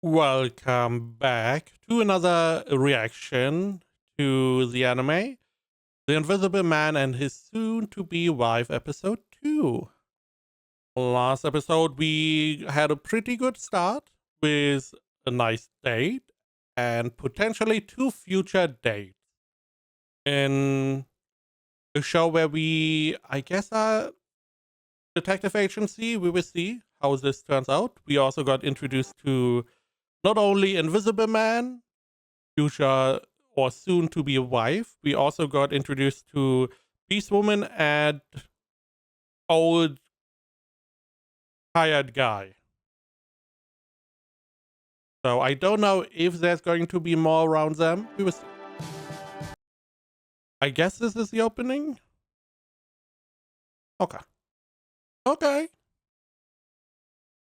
Welcome back to another reaction to the anime, The Invisible Man and His Soon-to-Be Wife, Episode 2. Last episode, we had a pretty good start with a nice date and potentially 2 future dates in a show where I guess, are detective agency. We will see how this turns out. We also got introduced to not only Invisible Man, future or soon to be wife, we also got introduced to Beast Woman and old tired guy. So I don't know if there's going to be more around them. We will see. I guess this is the opening. Okay. Okay.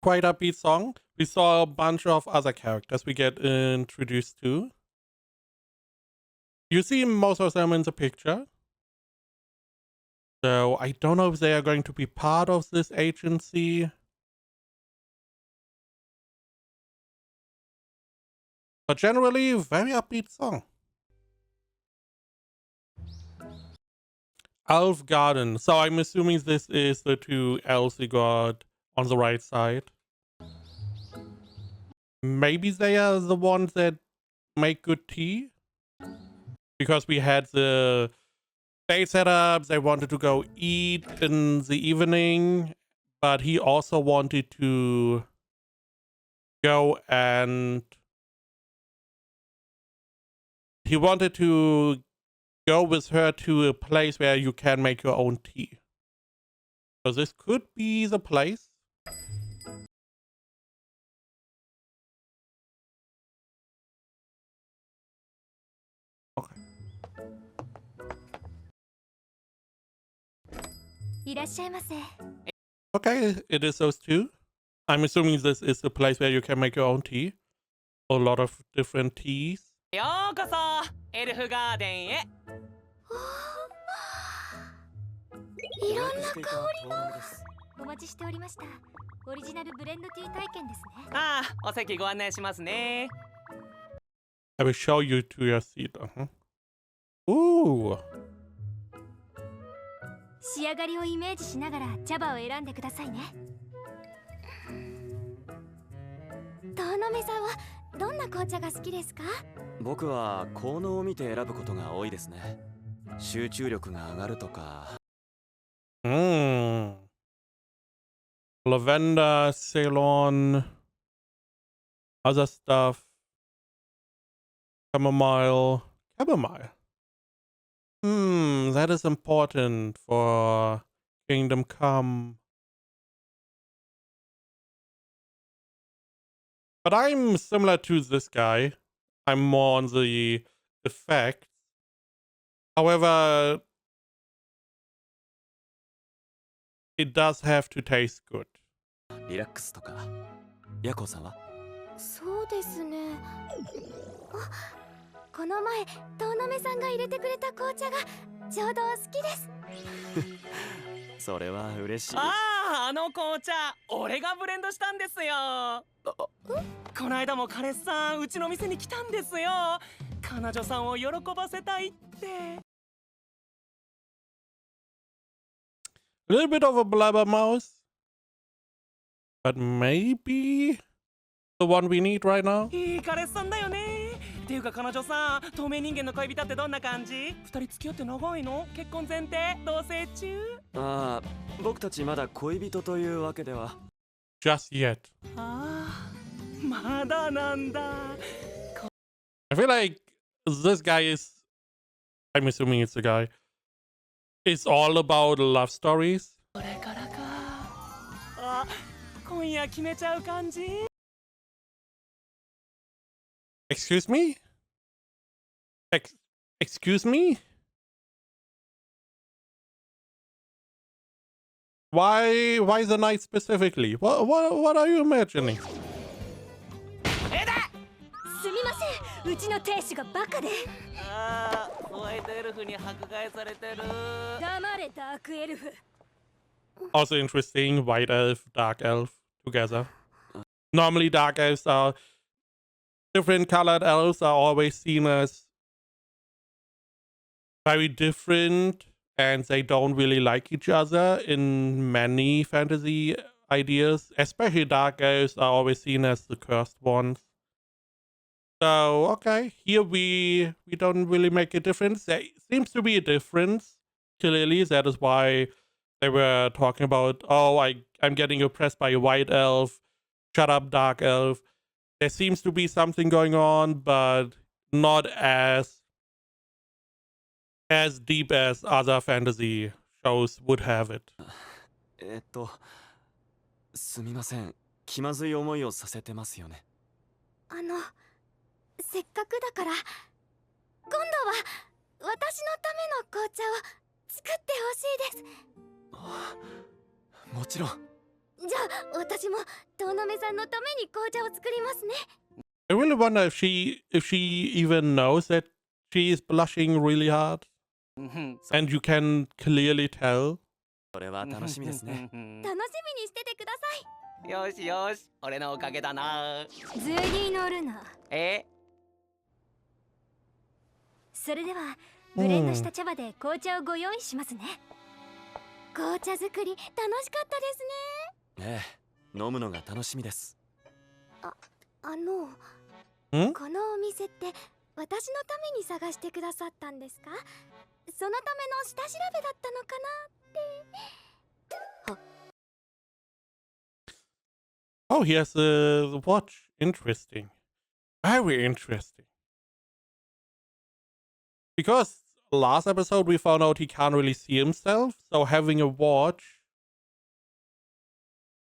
Quite upbeat song. We saw a bunch of other characters we get introduced to. You see most of them in the picture. So I don't know if they are going to be part of this agency. But generally, very upbeat song. Elf Garden. So I'm assuming this is the 2 elves we got on the right side. Maybe they are the ones that make good tea. Because we had the day setup, they wanted to go eat in the evening, but he also wanted to go and he wanted to go with her to a place where you can make your own tea. So this could be the place. Okay. Okay, it is those 2. I'm assuming this is the place where you can make your own tea. A lot of different teas. ようこそエルフガーデンへ。いろんな香りがお待ちしておりました。オリジナルブレンドティー体験ですね。ああ、お席ご案内しますね。I will show you to your seat. Ooh. 仕上がりをイメージしながら茶葉を選んでくださいね。トーノメさんはどんな紅茶が好きですか？僕は効能を見て選ぶことが多いですね。集中力が上がるとか。Lavender, Ceylon, other stuff. Chamomile. Chamomile. That is important for Kingdom Come. But I'm similar to this guy. I'm more on the effects. However, it does have to taste good. リラックスとか。ヤコウさんは？そうですね。あ、この前トーノメさんが入れてくれた紅茶がちょうど好きです。それは嬉しい。ああ、あの紅茶、俺がブレンドしたんですよ。この間も彼氏さん、うちの店に来たんですよ。彼女さんを喜ばせたいって。A little bit of a blabbermouth. But maybe the one we need right now? いい彼氏さんだよね。っていうか彼女さん、透明人間の恋人ってどんな感じ？二人付き合って長いの？結婚前提？同棲中？ああ、僕たちまだ恋人というわけでは。Just yet. ああ、まだなんだ。I feel like this guy is, I'm assuming it's a guy, it's all about love stories. これからか。あ、今夜決めちゃう感じ？ Excuse me? Excuse me? Why the night specifically? What are you imagining? すみません、うちの亭主がバカで。ああ、ホワイトエルフに迫害されてる。黙れダークエルフ。 Also interesting, white elf, dark elf together. Normally dark elves are different colored elves are always seen as very different and they don't really like each other in many fantasy ideas. Especially dark elves are always seen as the cursed ones. So okay, here we don't really make a difference. There seems to be a difference. Clearly, that is why they were talking about, oh, I'm getting oppressed by a white elf. Shut up, dark elf. There seems to be something going on, but not as deep as other fantasy shows would have it. すみません。気まずい思いをさせてますよね。せっかくだから今度は私のための紅茶を作ってほしいです。もちろん。じゃあ私も遠野目さんのために紅茶を作りますね。I really wonder if she even knows that she is blushing really hard. And you can clearly tell. それは楽しみですね。楽しみにしててください。よしよし、俺のおかげだな。ズーリーノルナ。それではブレンドした茶葉で紅茶をご用意しますね。紅茶作り楽しかったですね。ええ、飲むのが楽しみです。このお店って私のために探してくださったんですか？そのための下調べだったのかなって。Oh, he has a watch. Interesting. Very interesting. Because last episode we found out he can't really see himself, so having a watch,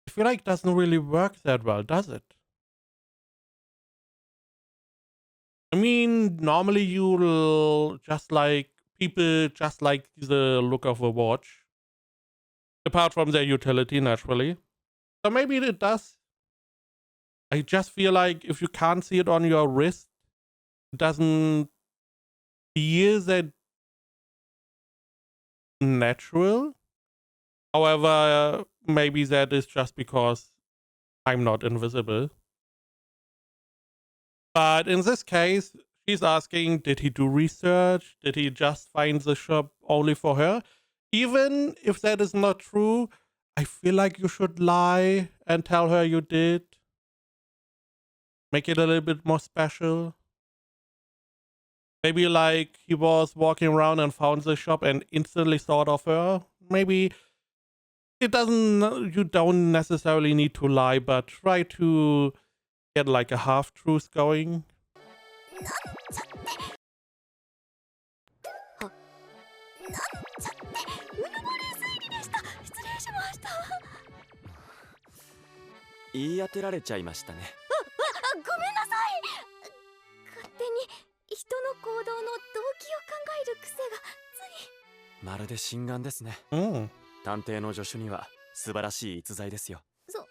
I feel like doesn't really work that well, does it? I mean, normally you'll people just like the look of a watch, apart from their utility, naturally. So maybe it does. I just feel like if you can't see it on your wrist, it doesn't feel that natural. However, maybe that is just because I'm not invisible. But in this case, she's asking, did he do research? Did he just find the shop only for her? Even if that is not true, I feel like you should lie and tell her you did. Make it a little bit more special. Maybe like he was walking around and found the shop and instantly thought of her. Maybe you don't necessarily need to lie, but try to get like a half-truth going. Go 言い当てられちゃいましたね。めんなさい。勝手に人の行動の動機を考える癖がつい。まるで心眼ですね。探偵の助手には素晴らしい逸材ですよ。そんな。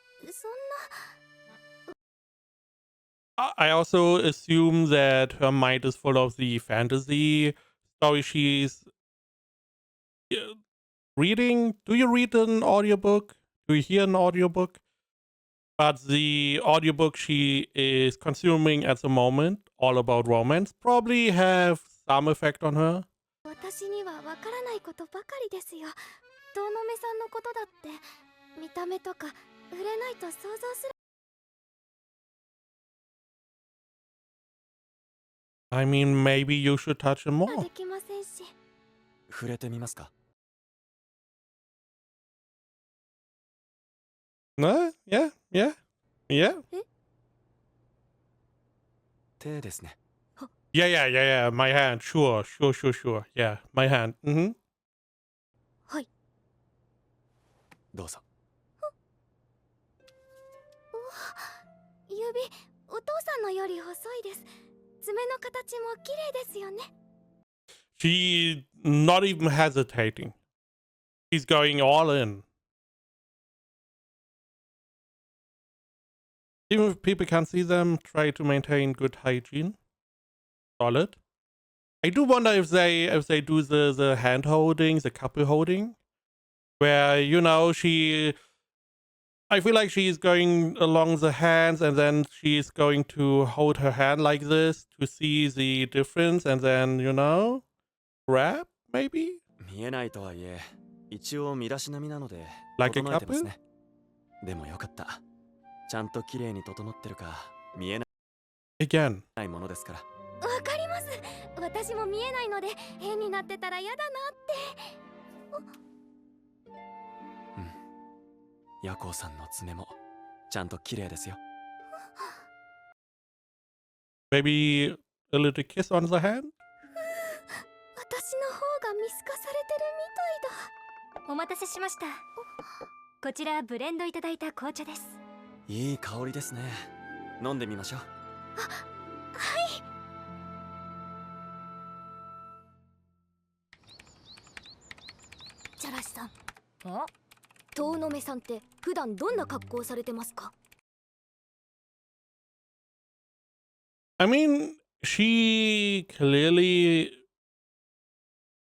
I also assume that her mind is full of the fantasy story she's reading. Do you read an audiobook? Do you hear an audiobook? But the audiobook she is consuming at the moment, all about romance, probably have some effect on her. 私にはわからないことばかりですよ。遠野目さんのことだって見た目とか触れないと想像する。I mean, maybe you should touch him more. できませんし。触れてみますか？ No? Yeah. 手ですね。Yeah. My hand. Sure. Yeah, my hand. はい。どうぞ。指、お父さんのより細いです。爪の形も綺麗ですよね。She not even hesitating. She's going all in. Even if people can't see them, try to maintain good hygiene. Solid. I do wonder if they do the hand holding, the couple holding, where she I feel like she's going along the hands and then she's going to hold her hand like this to see the difference and then, grab, maybe? 見えないとはいえ、一応身だしなみなので Like a 整えてます couple? ね。でもよかった。ちゃんと綺麗に整ってるか見え Again. ないものですから。わかります。私も見えないので変になってたら嫌だなって。ヤコウさんの爪もちゃんと綺麗ですよ。Maybe a little kiss on the hand? 私の方が見透かされてるみたいだ。お待たせしました。こちらブレンドいただいた紅茶です。いい香りですね。飲んでみましょう。はい。チャラシさん。遠野目さんって普段どんな格好をされてますか？ I mean, she clearly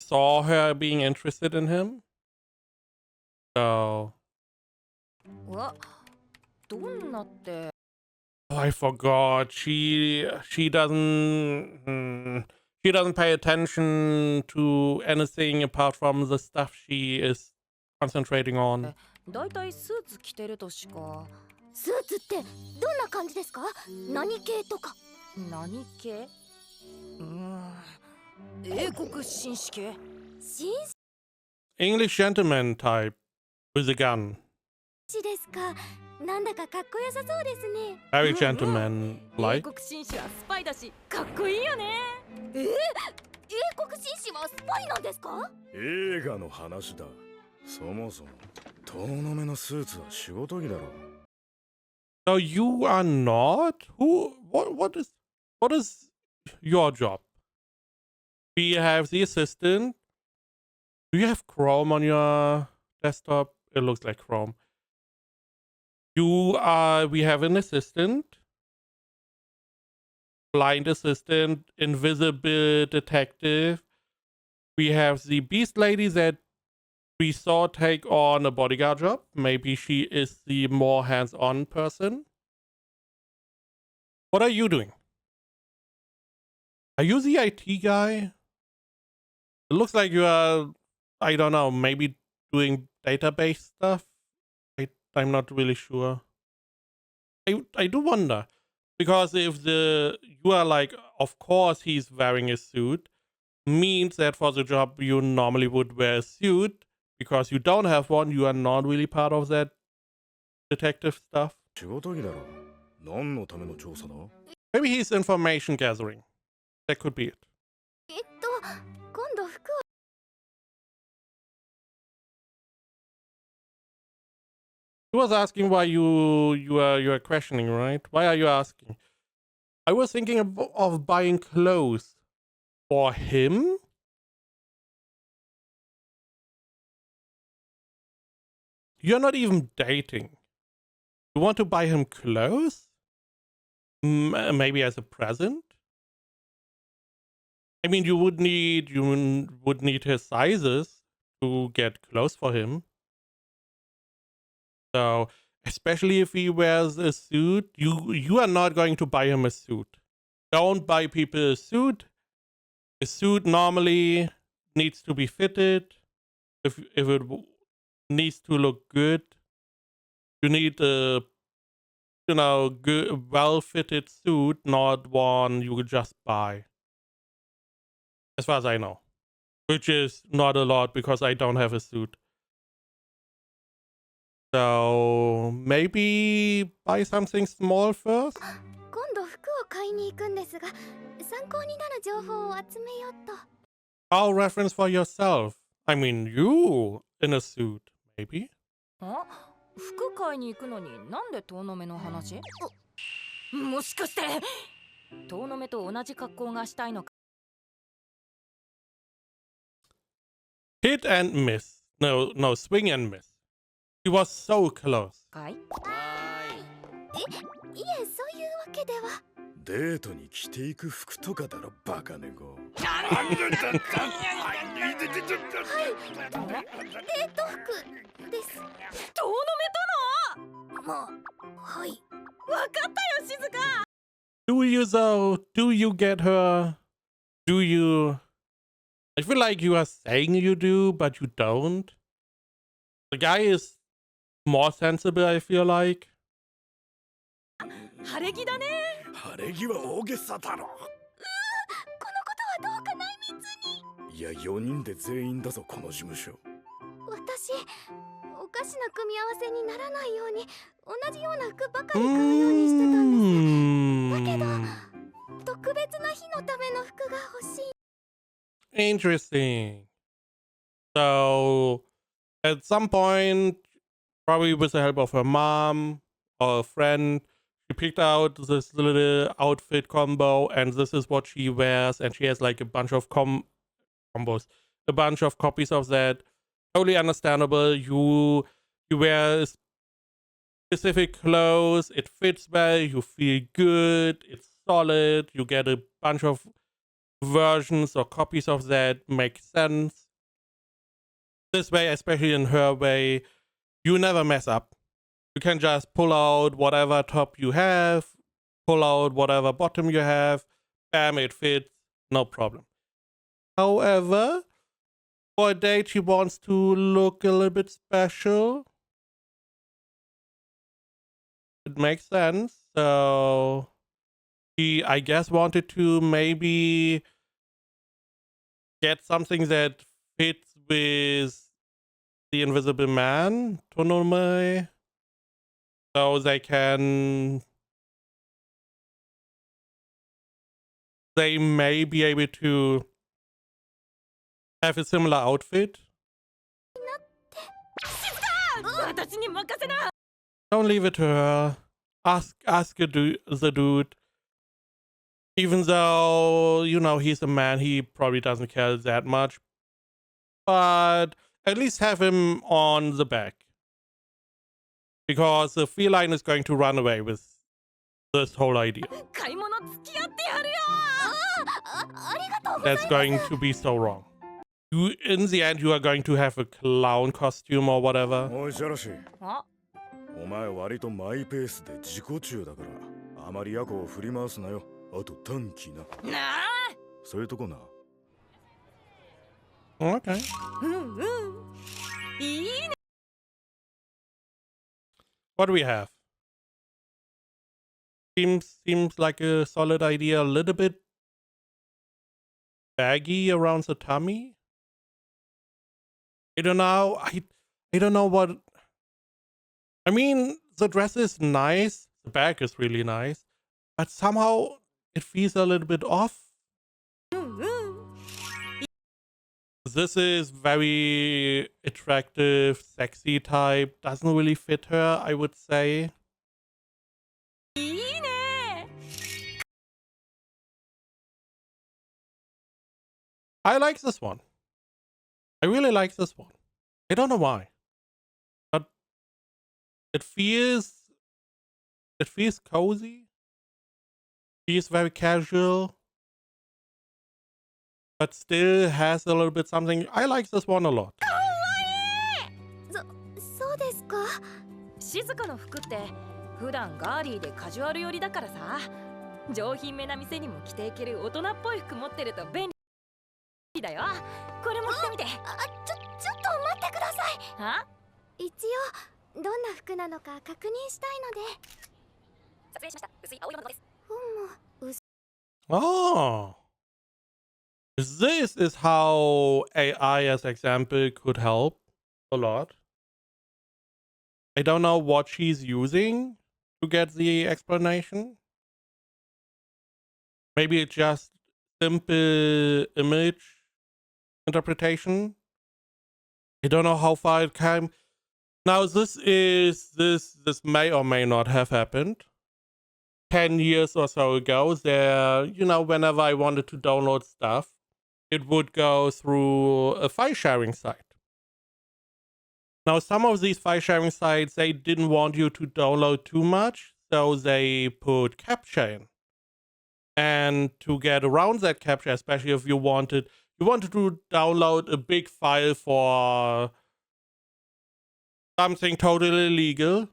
saw her being interested in him. So. どんなって。Oh, I forgot. She doesn't pay attention to anything apart from the stuff she is concentrating on. だいたいスーツ着てるとしか。スーツってどんな感じですか？何系とか。何系？英国紳士系？紳 English gentleman type with a gun. 士ですか。なんだかかっこよさそうですね。Very gentleman 英 like. 国紳士はスパイだし、かっこいいよね。英国紳士はスパイなんですか？映画の話だ。そもそも遠野目のスーツは仕事着だろ。So you are not? What is your job? We have the assistant. Do you have Chrome on your desktop? It looks like Chrome. We have an assistant. Blind assistant, invisible detective. We have the beast lady that we saw take on a bodyguard job. Maybe she is the more hands-on person. What are you doing? Are you the IT guy? It looks like you are, I don't know, maybe doing database stuff. I'm not really sure. I do wonder. Because if you are like, of course he's wearing a suit, means that for the job you normally would wear a suit. Because you don't have one, you are not really part of that detective stuff. 仕事着だろ。何のための調査だ？ Maybe he's information gathering. That could be it. 今度服を。He was asking why you are questioning, right? Why are you asking? I was thinking of buying clothes for him. You're not even dating. You want to buy him clothes? Maybe as a present? I mean, you would need his sizes to get clothes for him. So, especially if he wears a suit, you are not going to buy him a suit. Don't buy people a suit. A suit normally needs to be fitted. If it needs to look good, you need a good, well-fitted suit, not one you could just buy. As far as I know, which is not a lot because I don't have a suit. So maybe buy something small first. 今度服を買いに行くんですが、参考になる情報を集めようと。I'll reference for yourself. I mean, you in a suit, maybe. 服買いに行くのになんで遠野目の話？もしかして遠野目と同じ格好がしたいのか？ Hit and miss. No, swing and miss. He was so close. かい？いえ、そういうわけでは。デートに着ていく服とかだろ、バカ猫。はい、デート服です。遠野目との？はい。わかったよ静香。 Do you though? Do you get her? Do you? I feel like you are saying you do, but you don't. The guy is more sensible, I feel like. 晴れ着だね。晴れ着は大げさだろ。このことはどうか内密に。いや4人で全員だぞこの事務所。私、おかしな組み合わせにならないように同じような服ばかり買うようにしてたんです。だけど、特別な日のための服が欲しい。Interesting. So, at some point, probably with the help of her mom or a friend, she picked out this little outfit combo, and this is what she wears. And she has like a bunch of combos, a bunch of copies of that. Totally understandable. You wear specific clothes, it fits well, you feel good, it's solid, you get a bunch of versions or copies of that, makes sense. This way, especially in her way, you never mess up. You can just pull out whatever top you have, pull out whatever bottom you have, bam, it fits, no problem. However, for a date, she wants to look a little bit special. It makes sense. So she, I guess, wanted to maybe get something that fits with the Invisible Man, Tonome, so they may be able to have a similar outfit. 私に任せな。 Don't leave it to her. Ask the dude. Even though, you know, he's a man, he probably doesn't care that much. But at least have him on the back. Because the feline is going to run away with this whole idea. 買い物付き合ってやるよ。ありがとうございます。 That's going to be so wrong. You, in the end, you are going to have a clown costume or whatever. おいジャラシあ、お前割とマイペースで自己中だからあまりヤコを振り回すなよ。あと短期な。なあ。そういうとこな。 Okay. うんうん。いいね。 What do we have? Seems like a solid idea. A little bit baggy around the tummy. I don't know. I don't know what. I mean, the dress is nice. The bag is really nice, but somehow it feels a little bit off. うんうん。 This is very attractive, sexy type. Doesn't really fit her, I would say. いいね。 I like this one. I really like this one. I don't know why, but it feels cozy. Feels very casual, but still has a little bit something. I like this one a lot. そうですか。静かの服って普段ガーリーでカジュアル寄りだからさ。上品めな店にも着ていける大人っぽい服持ってると便利だよ。これも着てみて。ちょっと待ってください。は？一応どんな服なのか確認したいので。撮影しました。薄い青色のです。Oh. This is how AI as example could help a lot. I don't know what she's using to get the explanation. Maybe it's just simple image interpretation. I don't know how far it came. Now this may or may not have happened 10 years or so ago. There, you know, whenever I wanted to download stuff, it would go through a file sharing site. Now, some of these file sharing sites, they didn't want you to download too much, so they put CAPTCHA in. And to get around that CAPTCHA, especially if you wanted to download a big file for something totally illegal,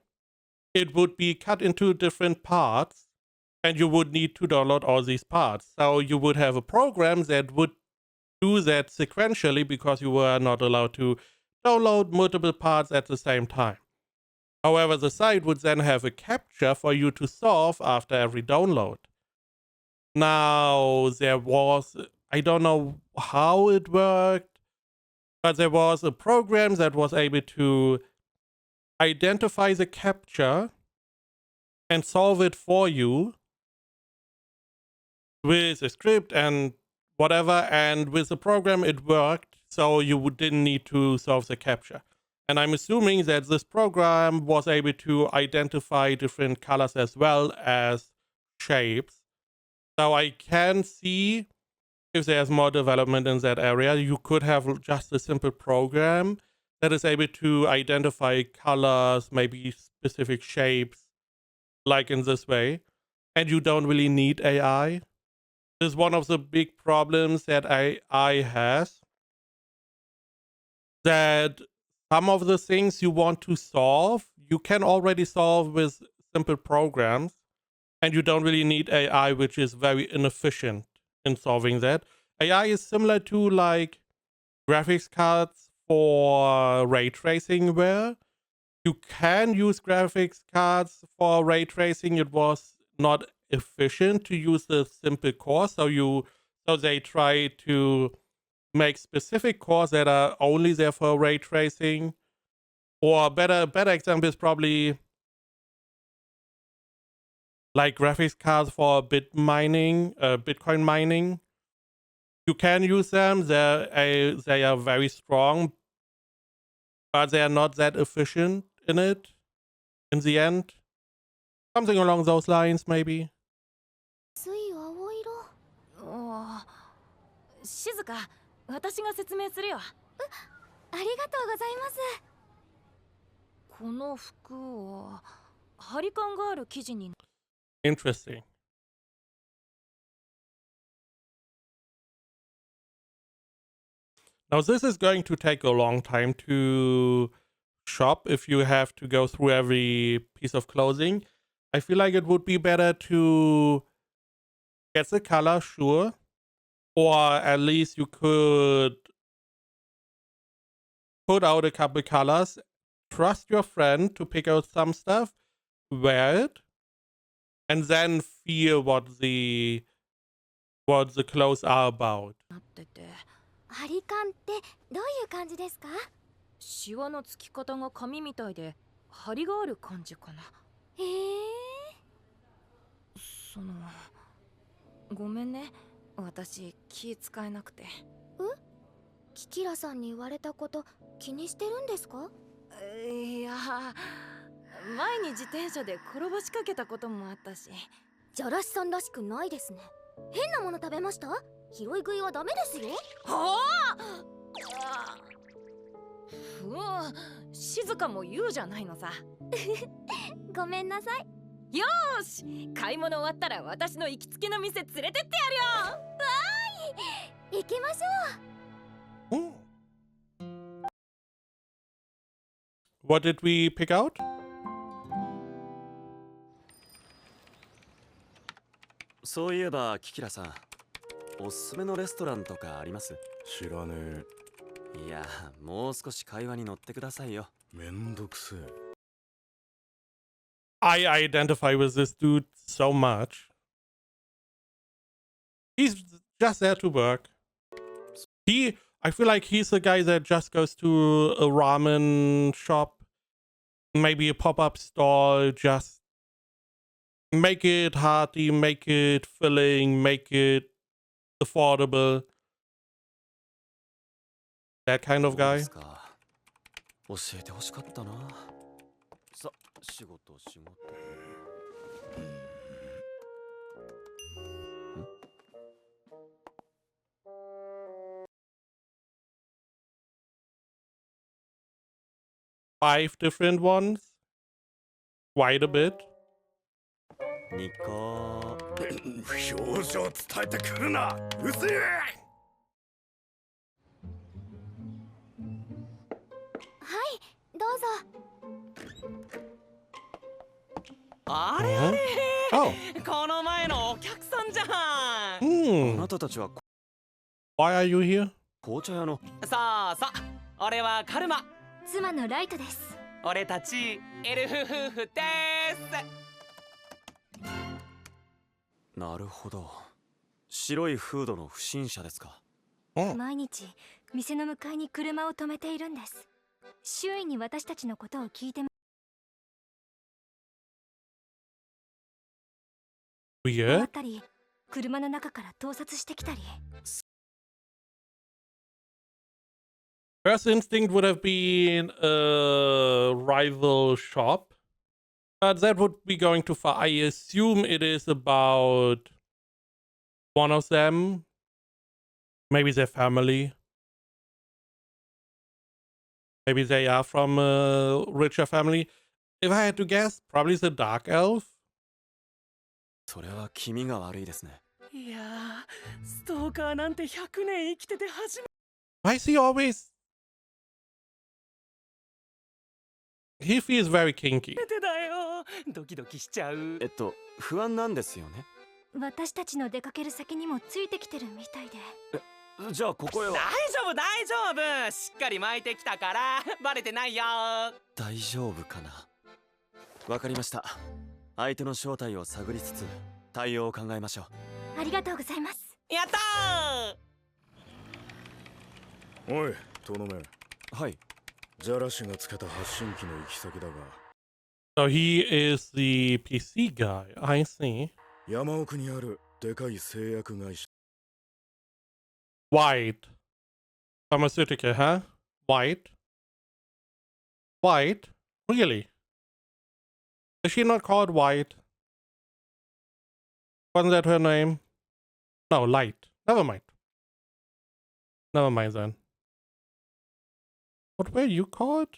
it would be cut into different parts, and you would need to download all these parts. So you would have a program that would do that sequentially because you were not allowed to download multiple parts at the same time. However, the site would then have a captcha for you to solve after every download. Now, there was, I don't know how it worked, but there was a program that was able to identify the captcha and solve it for you with a script and whatever, and with the program it worked, so you didn't need to solve the captcha. And I'm assuming that this program was able to identify different colors as well as shapes. So I can see if there's more development in that area. You could have just a simple program that is able to identify colors, maybe specific shapes, like in this way. And you don't really need AI. This is one of the big problems that AI has. That some of the things you want to solve, you can already solve with simple programs. And you don't really need AI, which is very inefficient in solving that. AI is similar to like graphics cards for ray tracing, where you can use graphics cards for ray tracing. It was not efficient to use the simple cores, so they try to make specific cores that are only there for ray tracing. Or a better example is probably like graphics cards for Bitcoin mining. You can use them. They are very strong, but they are not that efficient in it in the end. Something along those lines, maybe. つい青色。おー静か、私が説明するよ。ありがとうございます。この服はハリカンがある生地に。 Interesting. Now this is going to take a long time to shop if you have to go through every piece of clothing. I feel like it would be better to get the color, sure. Or at least you could put out a couple colors, trust your friend to pick out some stuff, wear it, and then feel what the clothes are about. なってて、ハリカンってどういう感じですか？シワのつき方が紙みたいで張りがある感じかな。へえ。その、ごめんね、私気使えなくて。キキラさんに言われたこと気にしてるんですか？いや、前に自転車で転ばしかけたこともあったし。ジャラシさんらしくないですね。変なもの食べました？拾い食いはダメですよ。はあ、静かも言うじゃないのさ。ごめんなさい。よーし、買い物終わったら私の行きつけの店連れてってやるよ。行きましょう。What did we pick out? そういえばキキラさん、おすすめのレストランとかあります？知らねえ。いや、もう少し会話に乗ってくださいよ。めんどくせえ。I identify with this dude so much. He's just there to work. I feel like he's the guy that just goes to a ramen shop, maybe a pop-up stall, just make it hearty, make it filling, make it affordable. That kind of そうで guy. すか。教えてほしかったな。さ、仕事。5 different ones. Quite a bit. ニコ表情伝えてくるな。うせえ。はい、どうぞ。あれあれ Oh. この前のお客さんじゃんあ Hmm. なたたちは Why are you here? 紅茶屋のそうそう俺はカルマ妻のライトです。俺たちエルフ夫婦ですなるほど白いフードの不審者ですか Oh. 毎日店の向かいに車を止めているんです。周囲に私たちのことを聞いて回 Weird. ったり、車の中から盗撮してきたり。 First instinct would have been a rival shop, but that would be going too far. I assume it is about one of them, maybe their family. Maybe they are from a richer family. If I had to guess, probably the Dark Elf. それは気味が悪いですねいやーストーカーなんて100年生きてて初 Why is he always... He feels very kinky. めてだよドキドキしちゃう不安なんですよね私たちの出かける先にもついてきてるみたいで。じゃあここへは大丈夫大丈夫しっかり巻いてきたからバレてないよ大丈夫かなわかりました相手の正体を探りつつ対応を考えましょうありがとうございます。やったーおいトノメはいジャラシがつけた発信機の行き先だが So he is the PC guy. I see. 山奥にあるでかい製薬会社 White. Pharmaceutical, huh? White? White? Really? Is she not called White? Wasn't that her name? No, Light. Never mind. Never mind then. What were you called?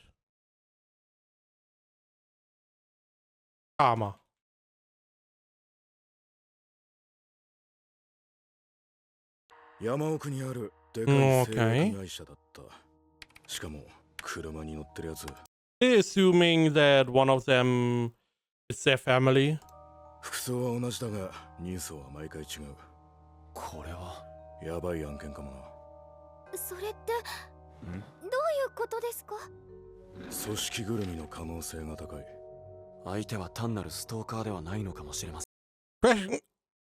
Karma. 山奥にあるでかい製薬会社だった。しかも車に乗ってるやつ Assuming that one of them is their family. 服装は同じだが人相は毎回違う。これはやばい案件かもな。それってどういうことですか？組織ぐるみの可能性が高い。相手は単なるストーカーではないのかもしれません Question.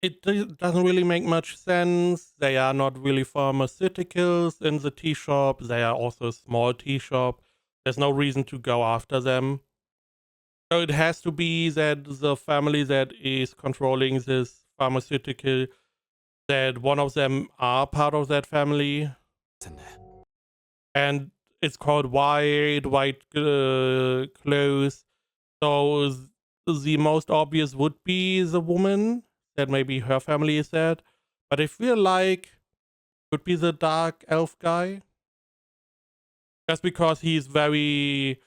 It doesn't really make much sense. They are not really pharmaceuticals in the tea shop. They are also a small tea shop. There's no reason to go after them. So it has to be that the family that is controlling this pharmaceutical, that one of them are part of that family. せんね And it's called white clothes. So the most obvious would be the woman. That maybe her family is that. But I feel like could be the dark elf guy. Just because he is very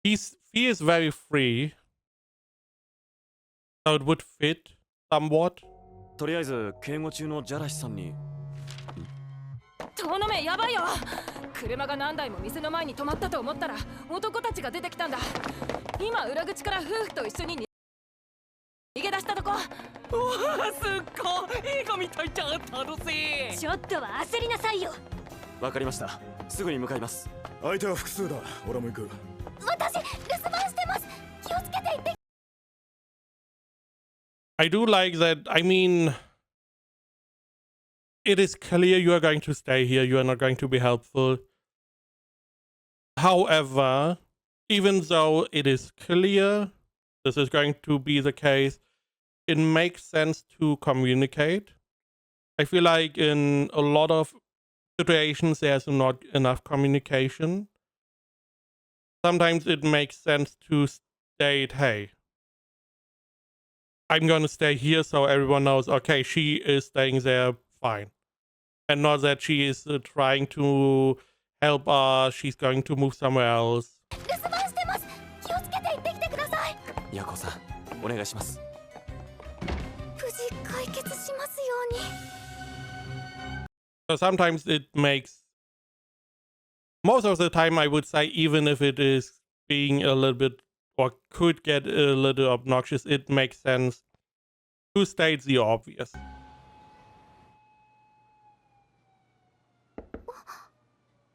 he is very free. So it would fit somewhat. とりあえず警護中のジャラシさんに遠野目やばいよ車が何台も店の前に止まったと思ったら男たちが出てきたんだ今裏口から夫婦と一緒に逃げ出したとこうわーすっごい映画みたいじゃん楽しいちょっとは焦りなさいよ。わかりましたすぐに向かいます相手は複数だ。俺も行く。私留守番してます。気をつけて行って。 I do like that. I mean, it is clear you are going to stay here. You are not going to be helpful. However, even though it is clear this is going to be the case, it makes sense to communicate. I feel like in a lot of situations there's not enough communication. Sometimes it makes sense to state, hey, I'm going to stay here so everyone knows, okay, she is staying there, fine. And not that she is trying to help us, she's going to move somewhere else. 留守番してます。気をつけて行ってきてください。ヤコさんお願いします無事解決しますように。 So sometimes it makes, most of the time I would say, even if it is being a little bit or could get a little obnoxious, it makes sense to state the obvious.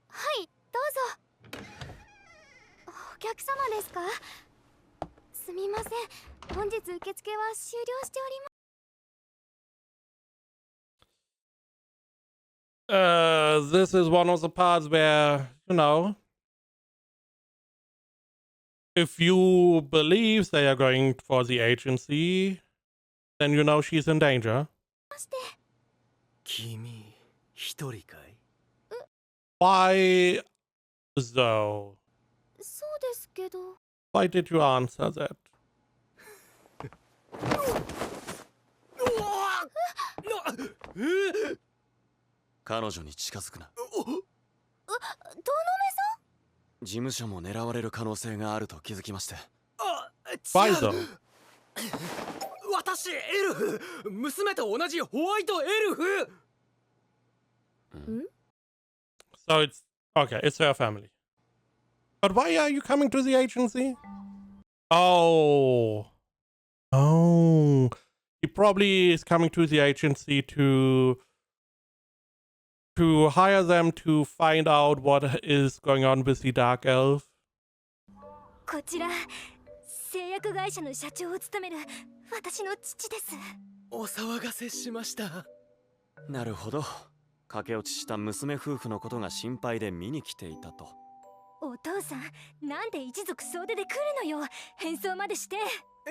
はいどうぞ。お客様ですか？すみません、本日受付は終了しております。This is one of the parts where, if you believe they are going for the agency, then you know she's in danger. 君一人かい？ Why though? そうですけど。 Why did you answer that? 彼女に近づくな。どのめ事務所も狙われる可能性があると気づきまして。Why though? 私エルフ、娘と同じホワイトエルフ。So it's okay, it's her family. But why are you coming to the agency? Oh. He probably is coming to the agency to hire them to find out what is going on with the Dark Elf. こちら製薬会社の社長を務める私の父です。お騒がせしました。なるほど。駆け落ちした娘夫婦のことが心配で見に来ていたと。お父さん、なんで一族総出で来るのよ。変装までして。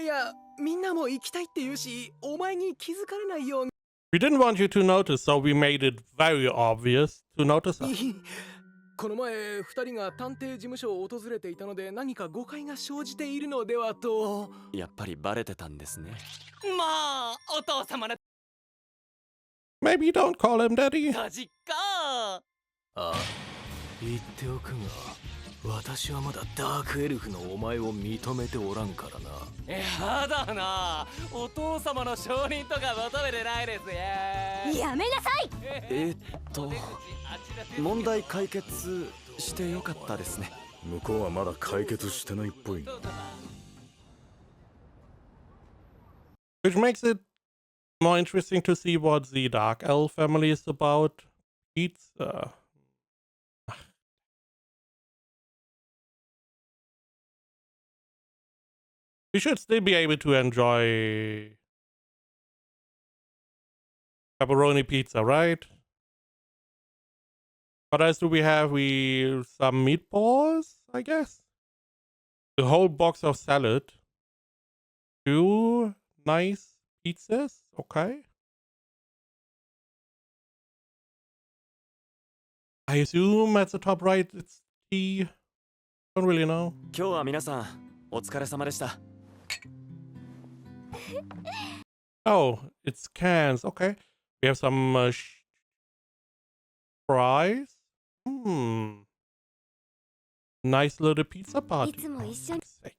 いや、みんなも行きたいって言うし、お前に気づかれないように。We didn't want you to notice, so we made it very obvious to notice us. この前、二人が探偵事務所を訪れていたので、何か誤解が生じているのではと。やっぱりバレてたんですね。まあお父様の Maybe don't call him daddy. ドジか。ああ、言っておくが、私はまだダークエルフのお前を認めておらんからな。やだな、お父様の承認とか求めてないですよ。やめなさい。問題解決してよかったですね。向こうはまだ解決してないっぽいな。Which makes it more interesting to see what the Dark Elf family is about. Pizza. We should still be able to enjoy pepperoni pizza, right? What else do we have? Some meatballs, I guess. A whole box of salad. 2 nice pizzas, okay. I assume at the top right it's tea. Don't really know. 今日は皆さんお疲れ様でした。Oh, it's cans. Okay. We have some fries. Nice little pizza party. いつも一緒に Sake.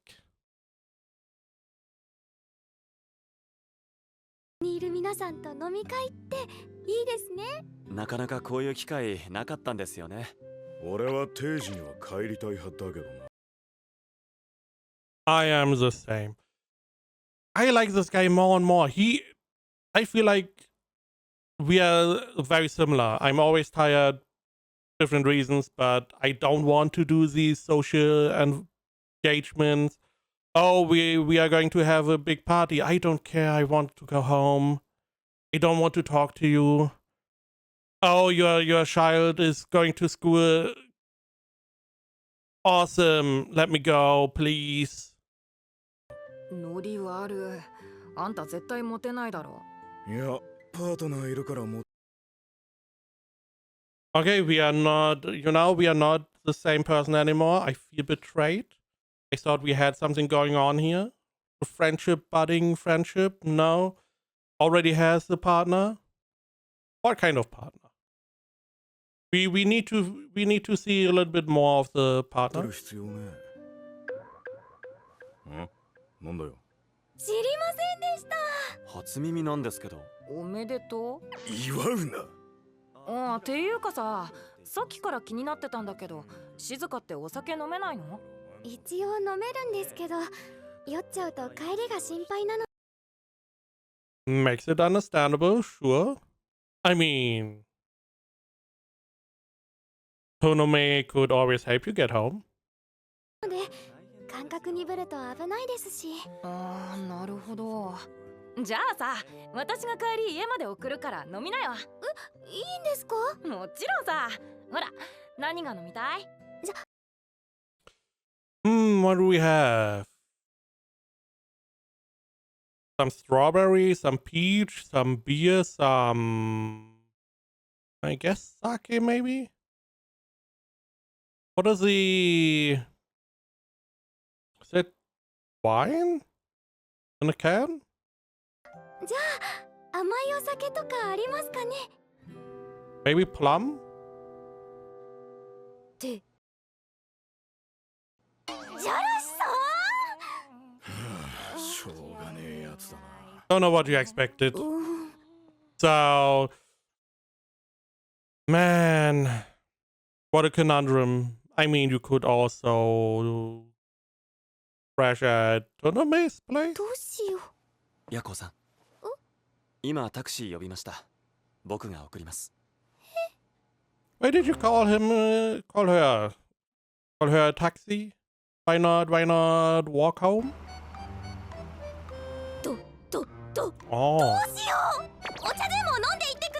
いる皆さんと飲み会っていいですね。なかなかこういう機会なかったんですよね。俺は定時には帰りたい派だけどな。I am the same. I like this guy more and more. I feel like we are very similar. I'm always tired, different reasons, but I don't want to do these social engagements. Oh, we are going to have a big party. I don't care. I want to go home. I don't want to talk to you. Oh, your child is going to school. Awesome. Let me go, please. ノリ悪。あんた絶対モテないだろ。いや、パートナーいるからも。Okay, we are not the same person anymore. I feel betrayed. I thought we had something going on here. A friendship, budding friendship. No. Already has a partner. What kind of partner? We need to see a little bit more of the 取 partner. る必要ね。なんだよ。知りませんでした。初耳なんですけど。おめでと祝うな。っていうかさ、さっきから気になってたんだけど、静かってお酒飲めないの？一応飲めるんですけど、酔っちゃうと帰りが心配なの。 Makes it understandable, sure. I mean, Tonome could always help you get home. で感覚鈍ると危ないですし。あー、なるほど。じゃあさ、私が帰り家まで送るから飲みなよ。いいんですか？もちろんさ。ほら、何が飲みたい？ What do we have? Some strawberry, some peach, some beer, some... I guess sake, maybe? What is the... Is it wine? In a can? じゃあ甘いお酒とかありますかね？ Maybe plum? ってジャラシさん。しょうがねえやつだな。 Don't know what you expected. うん So... Man... What a conundrum. I mean, you could also... crash at Tonome's place? どうしよう。ヤコウさん。今タクシー呼びました。僕が送ります。 Why did you call him, call her a taxi? Why not walk home? ど Oh. どうしよう。お茶でも飲んでいってくだ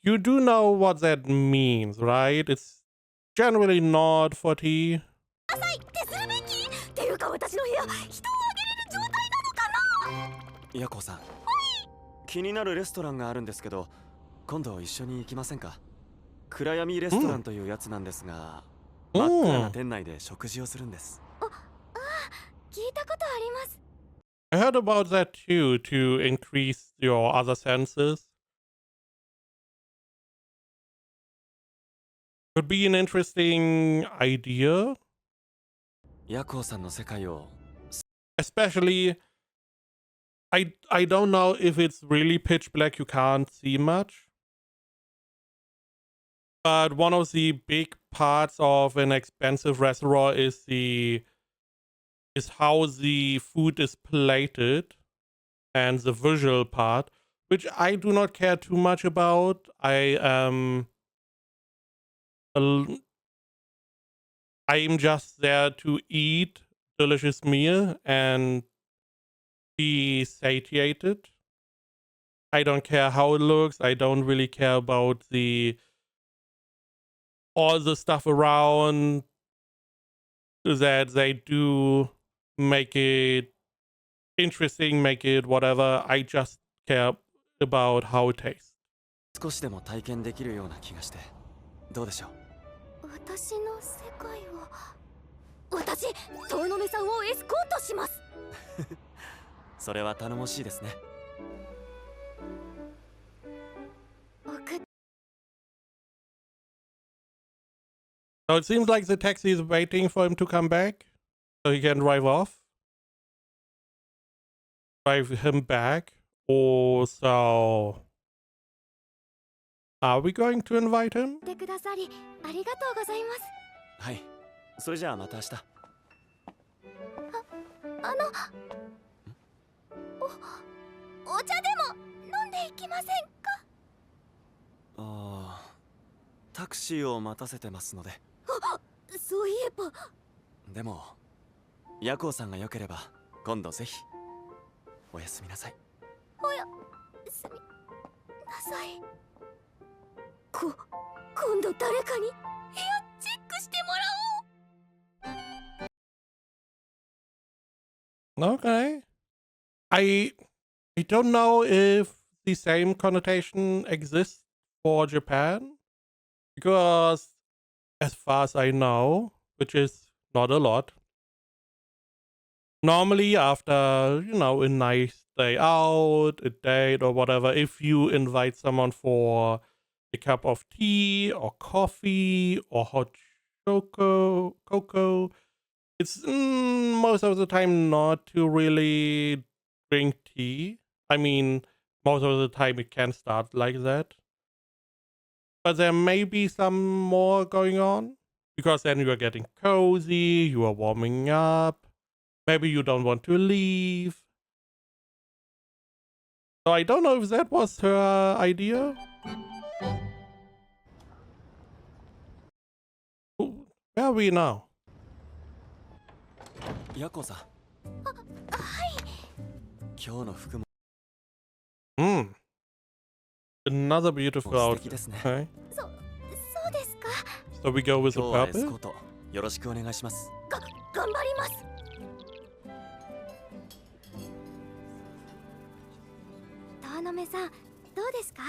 You do know what that means, right? It's generally not for tea. さいってするべき。っていうか私の部屋、人をあげれる状態なのかな。ヤコウさん。気になるレストランがあるんですけど、今度一緒に行きませんか？暗闇レストランというやつなんですが、真っ暗な店内で食事をするんです。聞いたことあります。 I heard about that too, to increase your other senses. Could be an interesting idea. ヤコウさんの世界を Especially, I don't know if it's really pitch black, you can't see much. But one of the big parts of an expensive restaurant is how the food is plated and the visual part, which I do not care too much about. I'm just there to eat delicious meal and be satiated. I don't care how it looks. I don't really care about all the stuff around that they do make it interesting, make it whatever. I just care about how it tastes. 少しでも体験できるような気がして、どうでしょう？私の世界を。私、遠野さんをエスコートします。それは頼もしいですね。送っ So it seems like the taxi is waiting for him to come back so he can drive off. Drive him back. Or so... Are we going to invite him? てくださりありがとうございます。はい。それじゃあまた明日。あのお茶でも飲んでいきませんか？ああ、タクシーを待たせてますので。そういえば。でも、ヤコウさんが良ければ今度ぜひ。おやすみなさい。おやすみなさい。今度誰かに部屋チェックしてもらおう。 Okay. I don't know if the same connotation exists for Japan. Because as far as I know, which is not a lot, normally after, a nice day out, a date or whatever, if you invite someone for a cup of tea or coffee or hot cocoa, it's most of the time not to really drink tea. I mean, most of the time it can start like that. but there may be some more going on because then you are getting cozy, you are warming up, maybe you don't want to leave. So I don't know if that was her idea. Ooh, where are we now? ヤコさん。今日の服も Hmm. Another beautiful 素 outfit. 敵ですね。 Okay. そうですか。 So we go with the 今日はエス purple. コートよろしくお願いします。頑張ります。遠野目さん、どうですか？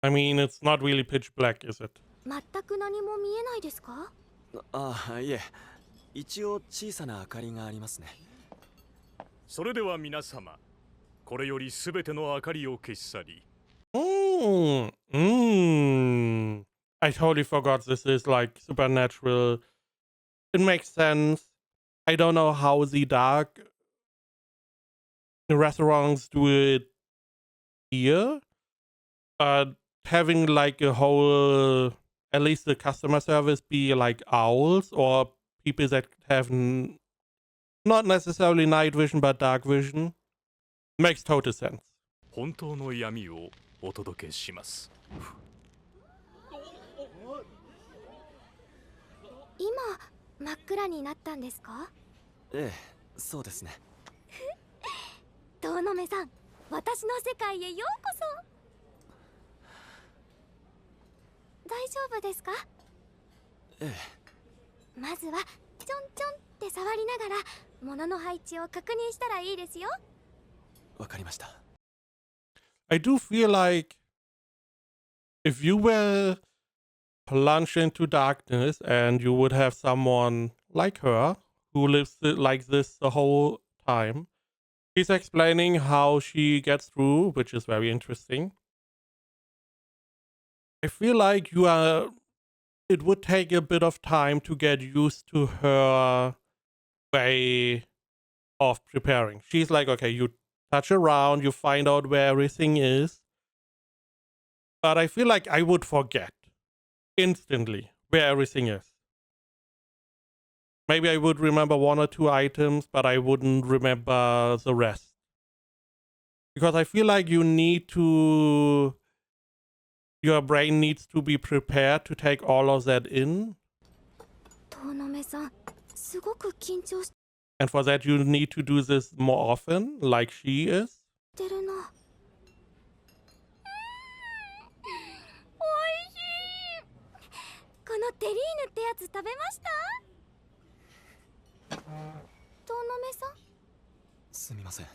I mean, it's not really pitch black, is it? 全く何も見えないですか？ああ、いえ。一応小さな明かりがありますね。それでは皆様、これよりすべての明かりを消し去り。I totally forgot this is like supernatural. It makes sense. I don't know how the dark restaurants do it here, but having like a whole, at least the customer service be like owls or people that have not necessarily night vision but dark vision makes total sense. 本当の闇をお届けします。今真っ暗になったんですか？ええ、そうですね。遠野目さん、私の世界へようこそ。大丈夫ですか？ええ。まずはちょんちょんって触りながら物の配置を確認したらいいですよ。わかりました。I do feel like if you were plunged into darkness and you would have someone like her who lives like this the whole time. She's explaining how she gets through, which is very interesting. I feel like it would take a bit of time to get used to her way of preparing. She's like, okay, you touch around, you find out where everything is. But I feel like I would forget instantly where everything is. Maybe I would remember one or two items, but I wouldn't remember the rest. Because I feel like your brain needs to be prepared to take all of that in. 遠野目さん、すごく緊張し And for that, you need to do this more often, like she is. てるな。おいしい。このテリーヌってやつ食べました？遠野目さん。すみません。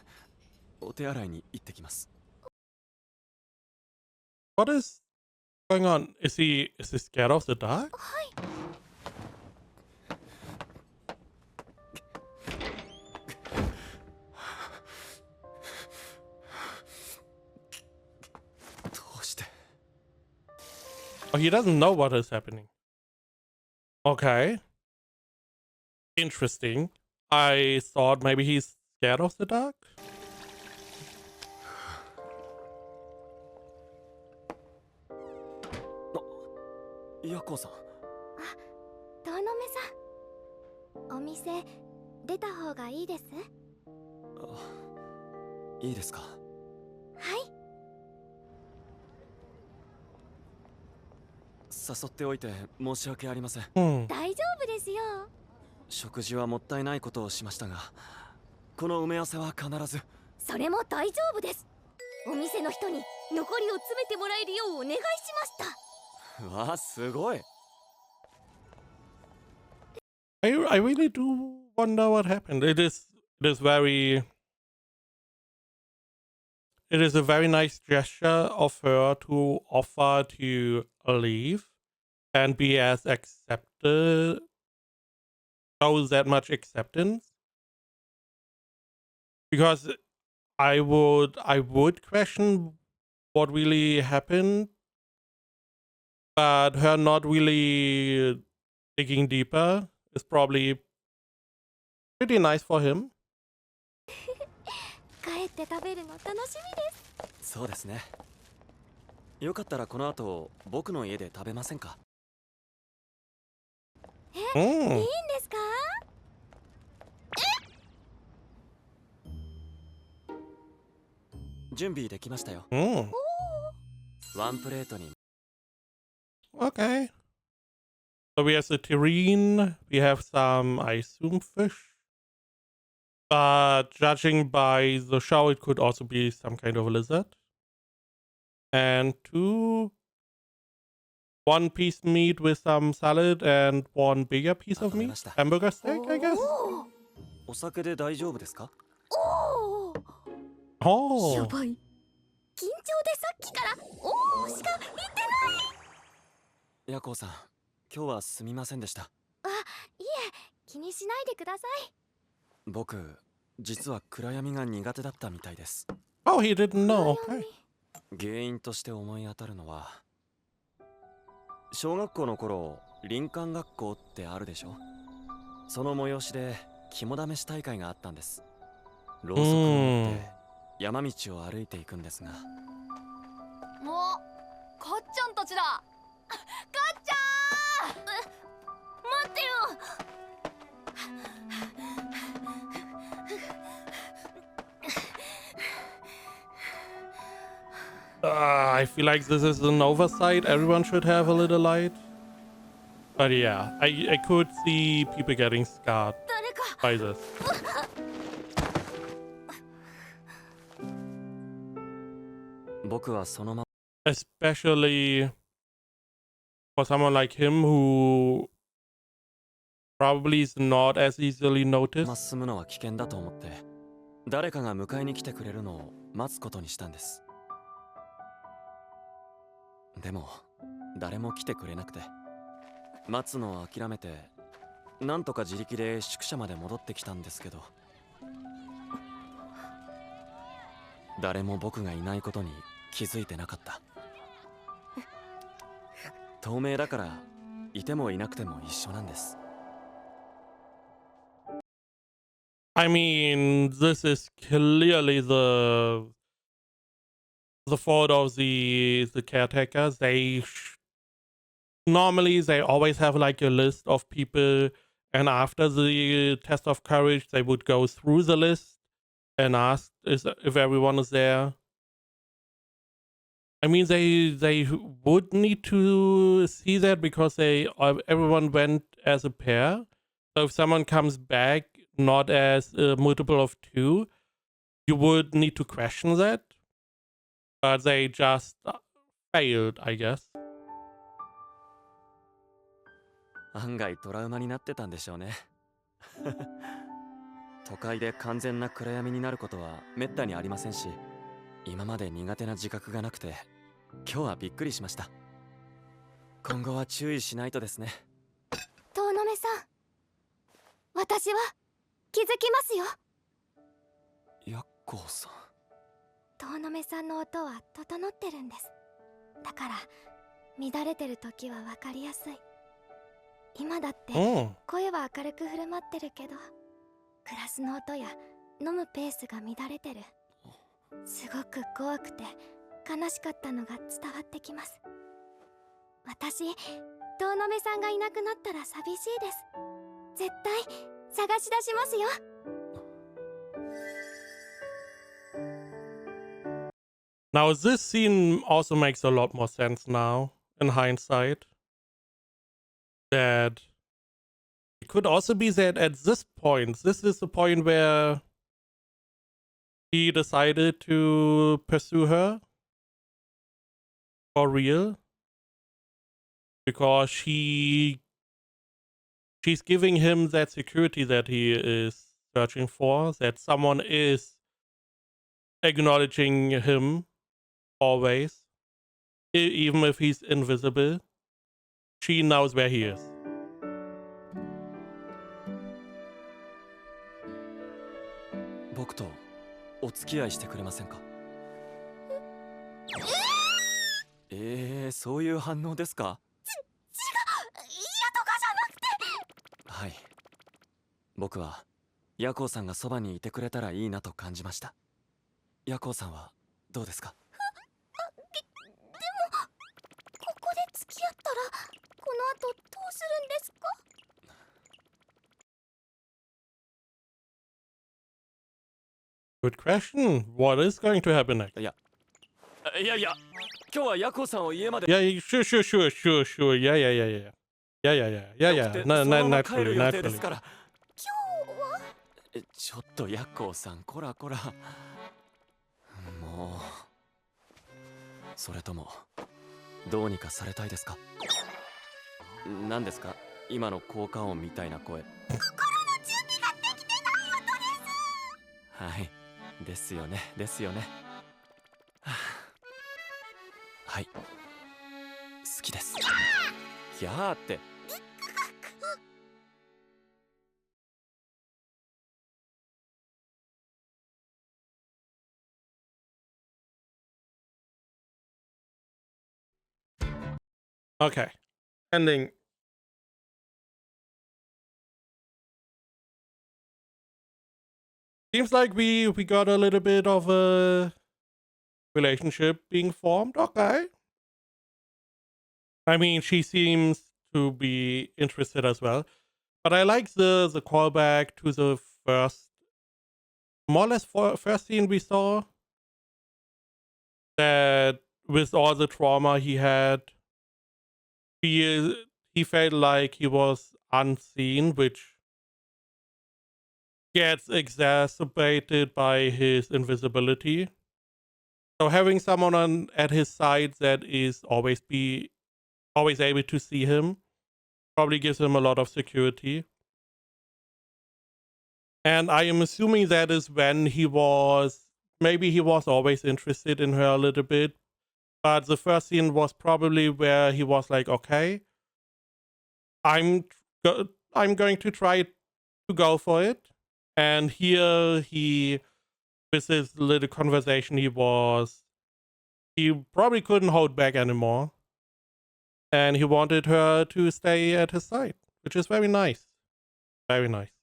お手洗いに行ってきます。What is going on? Is he scared of the dark? はい。どうして？ Oh, he doesn't know what is happening. Okay. Interesting. I thought maybe he's scared of the dark. ヤコさん。遠野目さん、お店出た方がいいです？いいですか？はい。誘っておいて申し訳ありません。大丈夫ですよ。食事はもったいないことをしましたが、この埋め合わせは必ず。それも大丈夫です。お店の人に残りを詰めてもらえるようお願いしました。わあ、すごい。I really do wonder what happened. It is a very nice gesture of her to offer to leave and be as accepted, shows that much acceptance. Because I would question what really happened, but her not really digging deeper is probably pretty nice for him. 帰って食べるの楽しみです。そうですね。よかったらこの後僕の家で食べませんか？いいんですか？準備できましたよ。ワンプレートに。 Okay. So we have the terrine. We have some, I assume, fish. But judging by the show, it could also be some kind of a lizard. And 2 one-piece meat with some salad and 1 bigger piece of meat. Hamburger steak, I guess. お酒で大丈夫ですか？おお、や Oh. ばい。緊張でさっきからおおしか言ってない。ヤコウさん、今日はすみませんでした。あ、いえ、気にしないでください。僕、実は暗闇が苦手だったみたいです。 Oh, he didn't know. Okay. 原因として思い当たるのは、小学校の頃林間学校ってあるでしょ。その催しで肝試し大会があったんです。ろうそくを持って山道を歩いていくんですが、もうかっちゃんたちだ。かっちゃん、待ってよ。I feel like this is an oversight. Everyone should have a little light. But yeah, I could see people getting scarred 誰か by this. 僕はそのまま Especially for someone like him who probably is not as easily ま noticed. 進むのは危険だと思って、誰かが迎えに来てくれるのを待つことにしたんです。でも誰も来てくれなくて、待つのを諦めてなんとか自力で宿舎まで戻ってきたんですけど、誰も僕がいないことに気づいてなかった。透明だからいてもいなくても一緒なんです。 I mean, this is clearly the fault of the caretakers. Normally they always have like a list of people, and after the test of courage they would go through the list and ask if everyone is there. I mean, they would need to see that because everyone went as a pair. So if someone comes back not as a multiple of 2, you would need to question that. But they just failed, I guess. 案外トラウマになってたんでしょうね。都会で完全な暗闇になることはめったにありませんし、今まで苦手な自覚がなくて今日はびっくりしました。今後は注意しないとですね。遠野目さん、私は気づきますよ。ヤッコウさん、遠野目さんの音は整ってるんです。だから乱れてる時は分かりやすい。今だって声は明るく振る舞ってるけど、クラスの音や飲むペースが乱れてる。すごく怖くて悲しかったのが伝わってきます。私、遠野目さんがいなくなったら寂しいです。絶対探し出しますよ。Now this scene also makes a lot more sense now in hindsight. That it could also be that at this point, this is the point where he decided to pursue her for real, because she's giving him that security that he is searching for, that someone is acknowledging him always, even if he's invisible. She knows where he is. 僕とお付き合いしてくれませんか？そういう反応ですか？違う、嫌とかじゃなくて。はい。僕はヤコウさんがそばにいてくれたらいいなと感じました。ヤコウさんはどうですか？でも付き合ったらこの後どうするんですか？ Good question. What is going to happen next? いや今日はヤコウさんを家まで Yeah, sure. Yeah. No, そのまま帰 naturally, る予定で naturally. すから。今日はちょっとヤコウさん、こらこら。もう。それともどうにかされたいですか？何ですか今の効果音みたいな声。心の準備ができてない音です。はい、ですよね。はい、好きです。やーって。Okay. Ending. Seems like we got a little bit of a relationship being formed. Okay. I mean, she seems to be interested as well. But I like the callback to the first, more or less first scene we saw. That with all the trauma he had, he felt like he was unseen, which gets exacerbated by his invisibility. So having someone at his side that is always able to see him probably gives him a lot of security. And I am assuming that is when maybe he was always interested in her a little bit. But the first scene was probably where he was like, okay, I'm going to try to go for it. And here with this little conversation, he probably couldn't hold back anymore. And he wanted her to stay at his side, which is very nice. Very nice.